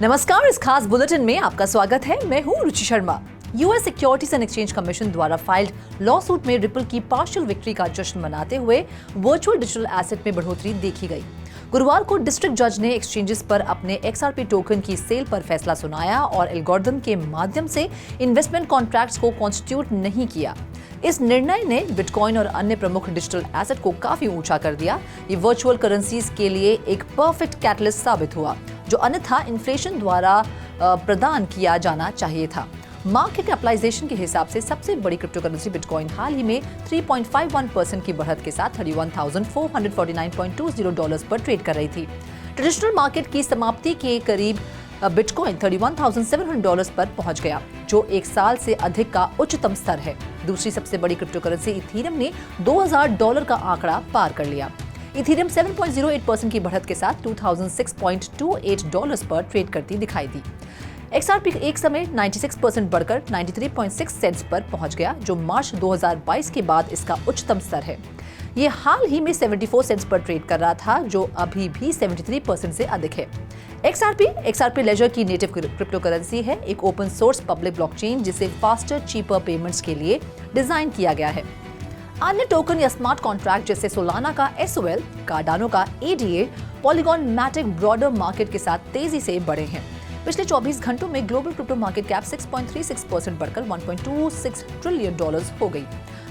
नमस्कार, इस खास बुलेटिन में आपका स्वागत है। मैं हूं Ruchi Sharma. US securities and exchange commission द्वारा फाइल्ड लॉ सूट में रिपल की पार्शियल विक्ट्री का जश्न मनाते हुए वर्चुअल डिजिटल एसेट में बढ़ोतरी देखी गई। गुरुवार को डिस्ट्रिक्ट जज ने एक्सचेंजेस पर अपने XRP टोकन की सेल पर फैसला सुनाया और एल्गोरिथम के माध्यम से इन्वेस्टमेंट कॉन्ट्रैक्ट्स को कॉन्स्टिट्यूट नहीं किया। इस निर्णय ने बिटकॉइन और अन्य प्रमुख डिजिटल एसेट को काफी ऊंचा कर दिया। ये वर्चुअल करेंसीज के लिए एक परफेक्ट कैटलिस्ट साबित हुआ, जो अन्यथा इन्फ्लेशन द्वारा प्रदान किया जाना चाहिए था। मार्केट कैपिटलाइजेशन के हिसाब से सबसे बड़ी क्रिप्टो करेंसी बिटकॉइन हाल ही में 3.51% की बढ़त के साथ $31,449.20 पर ट्रेड कर रही थी। ट्रेडिशनल मार्केट की समाप्ति के करीब बिटकॉइन $31,700 पर पहुंच गया, जो एक साल से अधिक का उच्चतम स्तर है। दूसरी सबसे बड़ी क्रिप्टो करेंसी इथीरियम ने $2,000 का आंकड़ा पार कर लिया। इथीरियम 7.08% की बढ़त के साथ $2,006.28 पर ट्रेड करती दिखाई दी। XRP एक समय 96% बढ़कर 93.6 सेंट्स पर पहुंच गया, जो मार्च 2022 के बाद इसका उच्चतम स्तर है। ये हाल ही में 74 सेंट्स पर ट्रेड कर रहा था, जो अभी भी 73% से अधिक है। XRP लेजर की नेटिव क्रिप्टो करेंसी है, एक ओपन सोर्स पब्लिक ब्लॉकचेन जिसे फास्टर चीपर पेमेंट्स के लिए डिजाइन किया गया है। अन्य टोकन या स्मार्ट कॉन्ट्रैक्ट जैसे सोलाना का SOL, कार्डानो का ADA, Polygon Matic broader market के साथ तेजी से बढ़े हैं। पिछले 24 घंटों में ग्लोबल क्रिप्टो मार्केट कैप 6.36% बढ़कर $1.26 ट्रिलियन हो गई।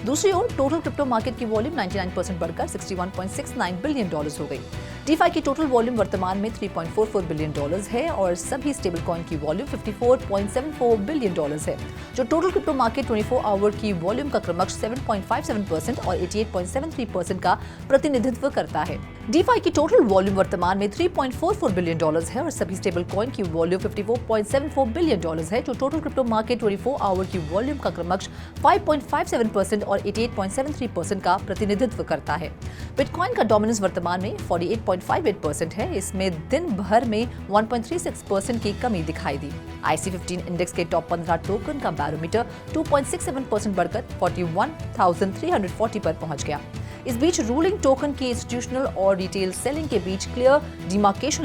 दूसरी ओर टोटल क्रिप्टो मार्केट की वॉल्यूम 99% बढ़कर $61.69 बिलियन हो गई। DeFi की टोटल वॉल्यूम वर्तमान में $3.44 बिलियन है और सभी स्टेबल कॉइन की वॉल्यूम $54.74 बिलियन है, जो टोटल क्रिप्टो मार्केट 24 आवर की वॉल्यूम का क्रमशः 7.57% और 88.73% का प्रतिनिधित्व करता है। DeFi की टोटल वॉल्यूम वर्तमान में $3.44 बिलियन है और सभी स्टेबल कॉइन की वॉल्यूम $54.74 बिलियन है, जो टोटल क्रिप्टो मार्केट 24 आवर की वॉल्यूम का क्रमशः 5.57% और 88.73% का प्रतिनिधित्व करता है। बिटकॉइन का डोमिनेंस वर्तमान में 48.58% है। इसमें दिन भर में 1.36% की कमी दिखाई दी। IC15 इंडेक्स के टॉप 15 टोकन का बैरोमीटर 2.67% बढ़कर 41,340 पर पहुंच गया। इस बीच रूलिंग टोकन की इंस्टीट्यूशनल और रिटेल सेलिंग के बीच क्लियर डिमार्केशन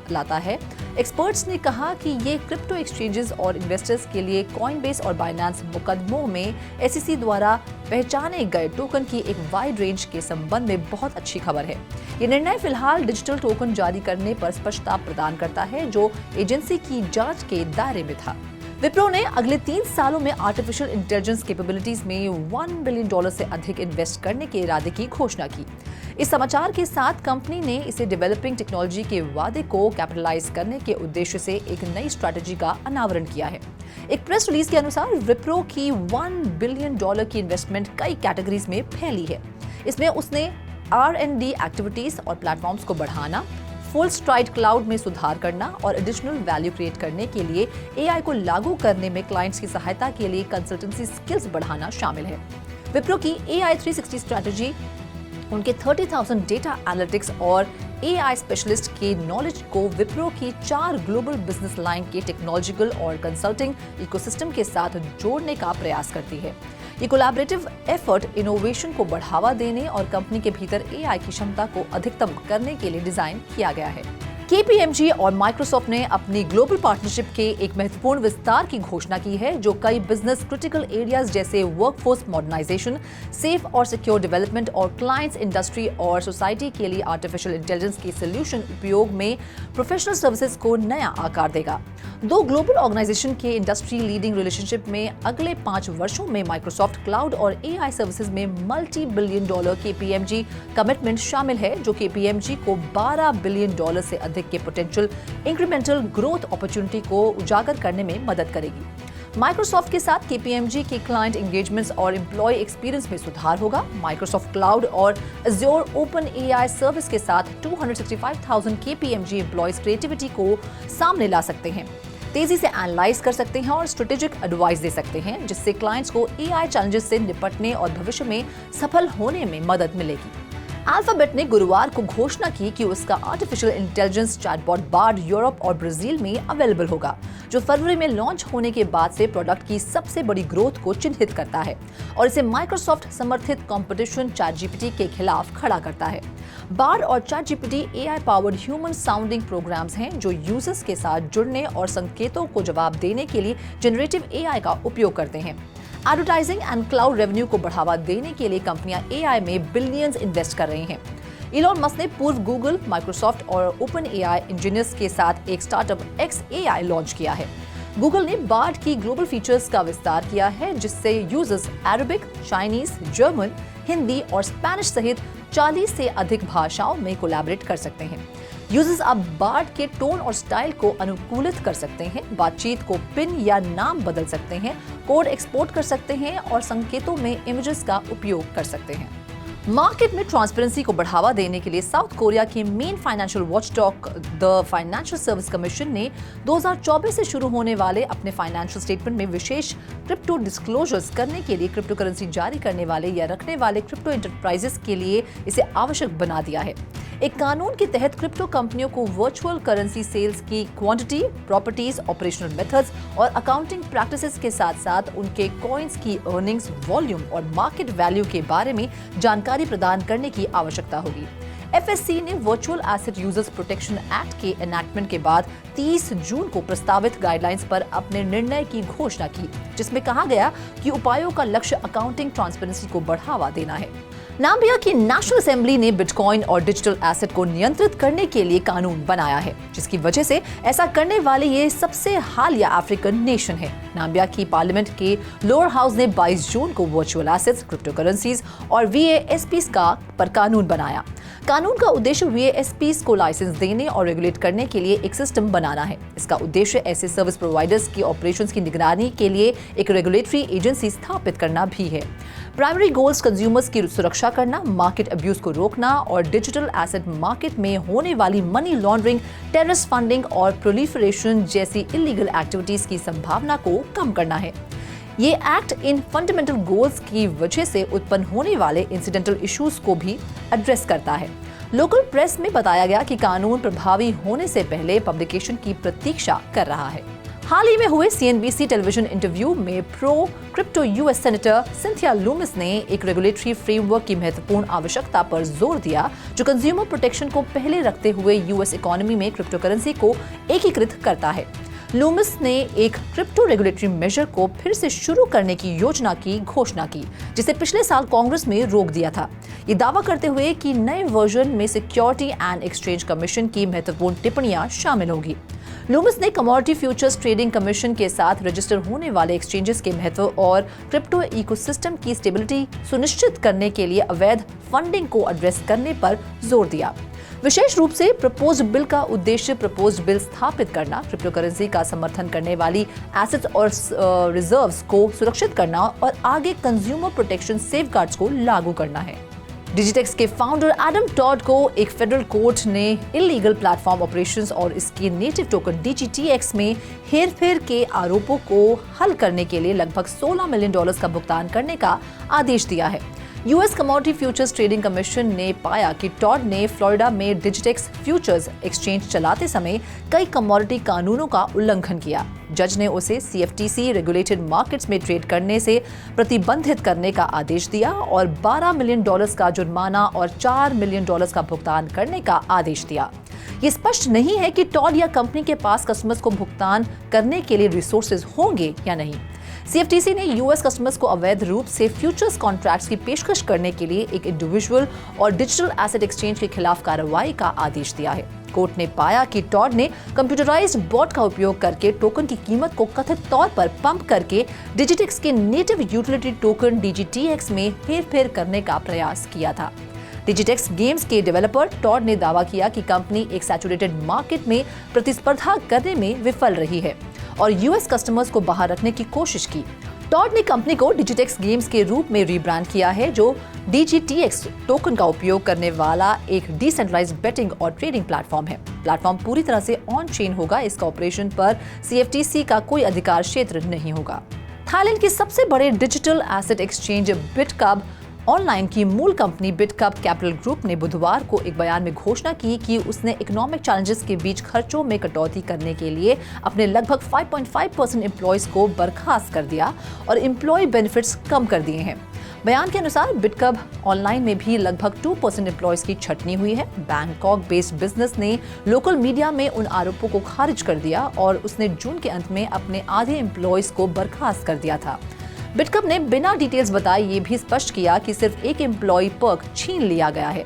लाता है। एक्सपर्ट्स ने कहा कि ये क्रिप्टो एक्सचेंजेस और इन्वेस्टर्स के लिए कॉइनबेस और बाइनेंस मुकदमों में SEC द्वारा पहचाने गए टोकन की एक वाइड रेंज के संबंध में बहुत अच्छी खबर है। ये निर्णय फिलहाल डिजिटल टोकन जारी करने पर स्पष्टता प्रदान करता है, जो एजेंसी की जांच के दायरे में था। विप्रो ने अगले 3 सालों में आर्टिफिशियल इंटेलिजेंस कैपेबिलिटीज में $1 बिलियन से अधिक इन्वेस्ट करने के इरादे की घोषणा की। इस समाचार के साथ कंपनी ने इसे डेवलपिंग टेक्नोलॉजी के वादे को कैपिटलाइज करने के उद्देश्य से एक नई स्ट्रैटेजी का अनावरण किया है। एक प्रेस रिलीज के अनुसार विप्रो की $1 बिलियन की इन्वेस्टमेंट कई कैटेगरीज में फैली है। इसमें उसने R&D एक्टिविटीज और प्लेटफॉर्म्स को बढ़ाना, फुल स्ट्राइड क्लाउड में सुधार करना और एडिशनल वैल्यू क्रिएट करने के लिए AI को लागू करने में क्लाइंट्स की सहायता के लिए कंसल्टेंसी स्किल्स बढ़ाना शामिल है। विप्रो की AI 360 स्ट्रैटेजी उनके 30,000 डेटा एनालिटिक्स और AI स्पेशलिस्ट के नॉलेज को विप्रो की 4 ग्लोबल बिजनेस लाइन के टेक्नोलॉजिकल और कंसल्टिंग इकोसिस्टम के साथ जोड़ने का प्रयास करती है। ये कोलैबोरेटिव एफर्ट इनोवेशन को बढ़ावा देने और कंपनी के भीतर AI की क्षमता को अधिकतम करने के लिए डिजाइन किया गया है। KPMG और माइक्रोसॉफ्ट ने अपनी ग्लोबल पार्टनरशिप के एक महत्वपूर्ण विस्तार की घोषणा की है, जो कई बिजनेस क्रिटिकल एरियाज जैसे वर्कफोर्स मॉडर्नाइजेशन, सेफ और सिक्योर डेवलपमेंट और क्लाइंट्स, इंडस्ट्री और सोसाइटी के लिए आर्टिफिशियल इंटेलिजेंस के सॉल्यूशन उपयोग में प्रोफेशनल सर्विसेज को नया आकार देगा। 2 ग्लोबल ऑर्गेनाइजेशन के इंडस्ट्री लीडिंग रिलेशनशिप में अगले 5 वर्षों में माइक्रोसॉफ्ट क्लाउड और AI सर्विसेज में multi billion dollar KPMG commitment शामिल है, जो KPMG को $12 बिलियन से अधिक के पोटेंशियल इंक्रीमेंटल ग्रोथ अपॉर्चुनिटी को उजागर करने में मदद करेगी। माइक्रोसॉफ्ट के साथ KPMG के क्लाइंट एंगेजमेंट्स और एम्प्लॉय एक्सपीरियंस में सुधार होगा। माइक्रोसॉफ्ट क्लाउड और Azure ओपन AI सर्विस के साथ 265,000 KPMG एम्प्लॉयज क्रिएटिविटी को सामने ला सकते हैं, तेजी से एनालाइज कर सकते हैं और स्ट्रेटेजिक एडवाइस दे सकते हैं, जिससे क्लाइंट्स को AI चैलेंजेस से निपटने और भविष्य में सफल होने में मदद मिलेगी। अल्फाबेट ने गुरुवार को घोषणा की कि उसका artificial intelligence chatbot Bard Europe और ब्राजील में अवेलेबल होगा, जो फरवरी में लॉन्च होने के बाद से प्रोडक्ट की सबसे बड़ी ग्रोथ को चिन्हित करता है और इसे माइक्रोसॉफ्ट समर्थित कंपटीशन ChatGPT के खिलाफ खड़ा करता है। बार्ड और ChatGPT AI powered human sounding programs हैं जो यूजर्स के साथ जुड़ने और संकेतों को जवाब देने के लिए जनरेटिव AI का उपयोग करते हैं। एडवर्टाइजिंग एंड क्लाउड रेवेन्यू को बढ़ावा देने के लिए कंपनियां AI में बिलियंस इन्वेस्ट कर रही हैं। इलॉन मस्क ने पूर्व गूगल, माइक्रोसॉफ्ट और OpenAI इंजीनियर्स के साथ एक स्टार्टअप xAI लॉन्च किया है। गूगल ने बार्ड की ग्लोबल फीचर्स का विस्तार किया है जिससे users Arabic, Chinese, German, Hindi और स्पेनिश सहित 40 से अधिक भाषाओं में कोलैबोरेट कर सकते हैं। यूजर्स अब बार्ड के टोन और स्टाइल को अनुकूलित कर सकते हैं, बातचीत को पिन या नाम बदल सकते हैं, कोड एक्सपोर्ट कर सकते हैं और संकेतों में इमेजेस का उपयोग कर सकते हैं। मार्केट में ट्रांसपेरेंसी को बढ़ावा देने के लिए साउथ कोरिया के main financial watchdog the financial service commission ने 2024 से शुरू होने वाले अपने फाइनेंशियल स्टेटमेंट में विशेष क्रिप्टो डिस्क्लोजर्स करने के लिए क्रिप्टो करेंसी जारी करने वाले या रखने वाले क्रिप्टो एंटरप्राइजेस के लिए इसे आवश्यक बना दिया है। एक कानून के तहत क्रिप्टो कंपनियों को वर्चुअल करेंसी सेल्स की क्वांटिटी, प्रॉपर्टीज, ऑपरेशनल मेथड्स और अकाउंटिंग प्रैक्टिसेस के साथ साथ उनके कॉइन्स की अर्निंग्स, वॉल्यूम और मार्केट वैल्यू के बारे में जानकारी प्रदान करने की आवश्यकता होगी। FSC ने virtual asset users protection act के एनैक्टमेंट के बाद 30 जून को प्रस्तावित गाइडलाइंस पर अपने निर्णय की घोषणा की, जिसमें कहा गया कि उपायों का लक्ष्य अकाउंटिंग ट्रांसपेरेंसी को बढ़ावा देना है। नाम्बिया की नेशनल असेंबली ने बिटकॉइन और डिजिटल एसेट को नियंत्रित करने के लिए कानून बनाया है, जिसकी वजह से ऐसा करने वाले ये सबसे हालिया अफ्रीकन नेशन है। नाम्बिया की पार्लियामेंट के लोअर हाउस ने 22 जून को वर्चुअल एसेट्स, क्रिप्टो करेंसीज और VASPs पर कानून बनाया। कानून का उद्देश्य VASPs को लाइसेंस देने और रेगुलेट करने के लिए एक सिस्टम बनाना है। इसका उद्देश्य ऐसे सर्विस प्रोवाइडर्स की ऑपरेशंस की निगरानी के लिए एक रेगुलेटरी एजेंसी स्थापित करना भी है। प्राइमरी गोल्स कंज्यूमर्स की सुरक्षा करना, मार्केट अब्यूज को रोकना और डिजिटल एसेट मार्केट में होने वाली मनी लॉन्ड्रिंग, टेररिस्ट फंडिंग और प्रोलिफरेशन जैसी इलीगल एक्टिविटीज की संभावना को कम करना है। ये एक्ट इन फंडामेंटल गोल्स की वजह से उत्पन्न होने वाले इंसिडेंटल इश्यूज को भी एड्रेस करता है। लोकल प्रेस में बताया गया कि कानून प्रभावी होने से पहले पब्लिकेशन की प्रतीक्षा कर रहा है। हाल ही में हुए CNBC टेलीविजन इंटरव्यू में pro crypto US senator Cynthia Lumix ने एक रेगुलेटरी फ्रेमवर्क की महत्वपूर्ण आवश्यकता पर जोर दिया, जो कंज्यूमर प्रोटेक्शन को पहले रखते हुए US इकोनॉमी में क्रिप्टो करेंसी को एकीकृत करता है। लूमिस ने एक क्रिप्टो रेगुलेटरी मेजर को फिर से शुरू करने की योजना की घोषणा की, जिसे पिछले साल कांग्रेस में रोक दिया था, ये दावा करते हुए कि नए वर्जन में सिक्योरिटी एंड एक्सचेंज कमीशन की महत्वपूर्ण टिप्पणियां शामिल होंगी। लूमिस ने कमोडिटी फ्यूचर्स ट्रेडिंग कमीशन के साथ रजिस्टर होने वाले एक्सचेंजेस के महत्व और क्रिप्टो इकोसिस्टम की स्टेबिलिटी सुनिश्चित करने के लिए अवैध फंडिंग को एड्रेस करने पर जोर दिया। विशेष रूप से प्रपोज्ड बिल का उद्देश्य प्रपोज्ड बिल स्थापित करना, क्रिप्टो करेंसी का समर्थन करने वाली एसेट्स और रिजर्व्स को सुरक्षित करना और आगे कंज्यूमर प्रोटेक्शन सेफगार्ड्स को लागू करना है। डिजिटेक्स के फाउंडर एडम टॉड को एक फेडरल कोर्ट ने इलीगल प्लेटफॉर्म ऑपरेशंस और इसके नेटिव टोकन DGTX में हेरफेर के आरोपों को हल करने के लिए लगभग $16 मिलियन का भुगतान करने का आदेश दिया है। US commodity futures trading commission ने पाया कि टॉड ने फ्लोरिडा में डिजिटेक्स फ्यूचर्स एक्सचेंज चलाते समय कई कमोडिटी कानूनों का उल्लंघन किया। जज ने उसे CFTC रेगुलेटेड मार्केट्स में ट्रेड करने से प्रतिबंधित करने का आदेश दिया और $12 मिलियन का जुर्माना और $4 मिलियन का भुगतान करने का आदेश दिया। ये स्पष्ट नहीं है कि टॉड या कंपनी के पास कस्टमर्स को भुगतान करने के लिए रिसोर्सेज होंगे या नहीं। CFTC ने US कस्टमर्स को अवैध रूप से फ्यूचर्स कॉन्ट्रैक्ट्स की पेशकश करने के लिए एक इंडिविजुअल और डिजिटल एसेट एक्सचेंज के खिलाफ कार्रवाई का आदेश दिया है। कोर्ट ने पाया कि टॉड ने कंप्यूटराइज्ड बॉट का उपयोग करके टोकन की कीमत को कथित तौर पर पंप करके डिजिटेक्स के नेटिव यूटिलिटी टोकन DGTX में हेरफेर करने का प्रयास किया था। डिजिटेक्स गेम्स के डेवलपर टॉड ने दावा किया कि कंपनी एक सैचुरेटेड मार्केट में प्रतिस्पर्धा करने में विफल रही है और US कस्टमर्स को बाहर रखने की कोशिश की। टॉड ने कंपनी को डिजिटेक्स गेम्स के रूप में रीब्रांड किया है, जो DGTX टोकन का उपयोग करने वाला एक डिसेंट्रलाइज्ड बेटिंग और ट्रेडिंग प्लेटफॉर्म है। प्लेटफॉर्म पूरी तरह से ऑन चेन होगा, इसका ऑपरेशन पर CFTC का कोई अधिकार क्षेत्र नहीं होगा। थाईलैंड के सबसे बड़े डिजिटल एसेट एक्सचेंज बिटकब ऑनलाइन की मूल कंपनी बिटकप कैपिटल ग्रुप ने बुधवार को एक बयान में घोषणा की कि उसने इकोनॉमिक चैलेंजेस के बीच खर्चों में कटौती करने के लिए अपने लगभग 5.5% एम्प्लॉयज को बर्खास्त कर दिया और एम्प्लॉय बेनिफिट्स कम कर दिए हैं। बयान के अनुसार बिटकप ऑनलाइन में भी लगभग 2% एम्प्लॉयज की छटनी हुई है। बैंकॉक बेस्ड बिजनेस ने लोकल मीडिया में उन आरोपों को खारिज कर दिया और उसने जून के अंत में अपने आधे एम्प्लॉयज को बर्खास्त कर दिया था। बिटकप ने बिना डिटेल्स बताए ये भी स्पष्ट किया कि सिर्फ एक एम्प्लॉय पर्क छीन लिया गया है।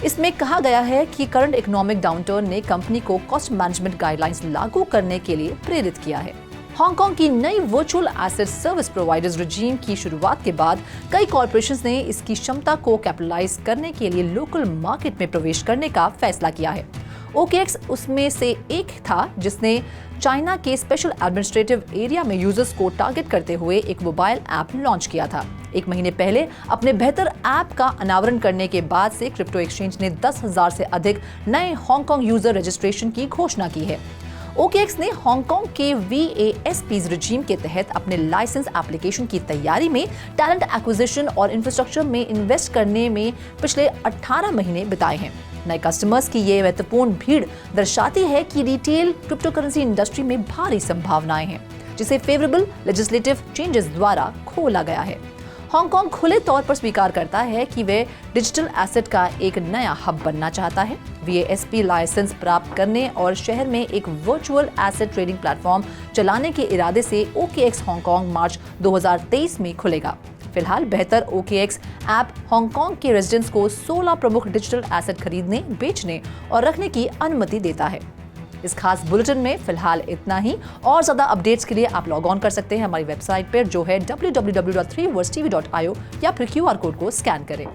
इसमें कहा गया है कि करंट इकोनॉमिक डाउनटर्न ने कंपनी को कॉस्ट मैनेजमेंट गाइडलाइंस लागू करने के लिए प्रेरित किया है। हांगकांग की नई virtual asset service providers regime की शुरुआत के बाद कई कॉर्पोरेशंस ने इसकी क्षमता को कैपिटलाइज करने के लिए लोकल मार्केट में प्रवेश करने का फैसला किया है। OKX उसमें से एक था जिसने चाइना के स्पेशल एडमिनिस्ट्रेटिव एरिया में यूजर्स को टारगेट करते हुए एक मोबाइल ऐप लॉन्च किया था। एक महीने पहले अपने बेहतर ऐप का अनावरण करने के बाद से क्रिप्टो एक्सचेंज ने 10,000 से अधिक नए हांगकांग यूजर रजिस्ट्रेशन की घोषणा की है। OKX ने हांगकांग के VASP रेजिम के तहत अपने लाइसेंस एप्लीकेशन की तैयारी में टैलेंट एक्विजिशन और इंफ्रास्ट्रक्चर में इन्वेस्ट करने में पिछले 18 महीने बिताए हैं। नए कस्टमर्स की ये महत्वपूर्ण भीड़ दर्शाती है कि रिटेल क्रिप्टो करेंसी इंडस्ट्री में भारी संभावनाएं हैं, जिसे फेवरेबल लेजिस्लेटिव चेंजेस द्वारा खोला गया है। हांगकांग खुले तौर पर स्वीकार करता है कि वे डिजिटल एसेट का एक नया हब बनना चाहता है। VASP लाइसेंस प्राप्त करने और शहर में एक वर्चुअल एसेट ट्रेडिंग प्लेटफॉर्म चलाने के इरादे से OKX हांगकांग मार्च 2023 में खुलेगा। फिलहाल बेहतर OKX ऐप हांगकांग के रेजिडेंट्स को 16 प्रमुख डिजिटल एसेट खरीदने, बेचने और रखने की अनुमति देता है। इस खास बुलेटिन में फिलहाल इतना ही। और ज्यादा अपडेट्स के लिए आप लॉग ऑन कर सकते हैं हमारी वेबसाइट पर जो है www.3versetv.io या फिर QR कोड को स्कैन करें।